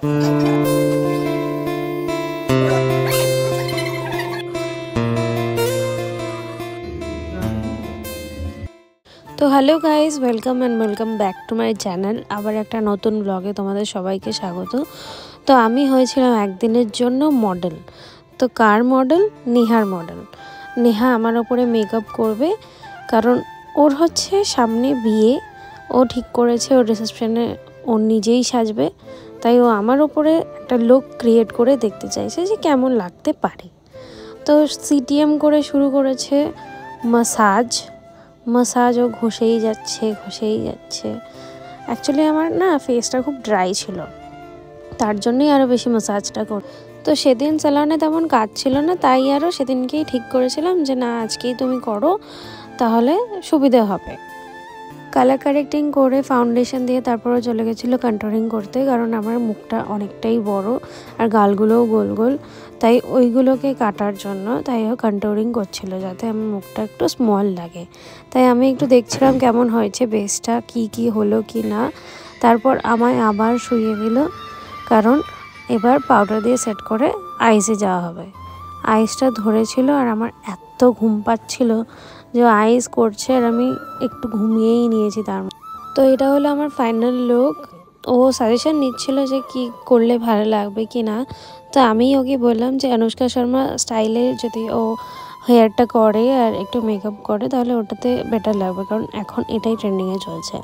তো hello guys, welcome back to my channel. আবার একটা নতুন ব্লগে তোমাদের সবাইকে স্বাগত। তো আমি হয়েছিলাম একদিনের জন্য মডেল। তো কার মডেল? নেহার মডেল। নেহা আমার ওপরে মেকআপ করবে, কারণ ওর হচ্ছে সামনে বিয়ে। ও ঠিক করেছে ওর রিসেপশনে ও নিজেই সাজবে, তাই ও আমার ওপরে একটা লুক ক্রিয়েট করে দেখতে চাইছে যে কেমন লাগতে পারে। তো সিটিএম করে শুরু করেছে মাসাজ ও ঘষেই যাচ্ছে। অ্যাকচুয়ালি আমার না ফেসটা খুব ড্রাই ছিল, তার জন্যই আরও বেশি মাসাজটা কর। তো সেদিন স্যালনে তেমন কাজ ছিল না, তাই আরও সেদিনকেই ঠিক করেছিলাম যে না, আজকেই তুমি করো, তাহলে সুবিধে হবে। কালার কারেক্টিং করে ফাউন্ডেশন দিয়ে তারপরে চলে গেছিলো কন্ট্রোলিং করতে, কারণ আমার মুখটা অনেকটাই বড় আর গালগুলোও গোল গোল, তাই ওইগুলোকে কাটার জন্য তাই ও কন্ট্রোলিং করছিল যাতে আমার মুখটা একটু স্মল লাগে। তাই আমি একটু দেখছিলাম কেমন হয়েছে বেসটা, কি হলো কি না। তারপর আমায় আবার শুইয়ে দিল, কারণ এবার পাউডার দিয়ে সেট করে আইসে যাওয়া হবে। আইসটা ধরেছিল আর আমার এত ঘুম পাচ্ছিল যে আইস করছে আর আমি একটু ঘুমিয়েই নিয়েছি তার। তো এটা হলো আমার ফাইনাল লুক। ও সাজেশন নিচ্ছিল যে কি করলে ভালো লাগবে কি না। তো আমি ওকে বললাম যে অনুষ্কা শর্মা স্টাইলে যদি ও হেয়ারটা করে আর একটু মেকআপ করে তাহলে ওটাতে বেটার লাগবে, কারণ এখন এটাই ট্রেন্ডিংয়ে চলছে।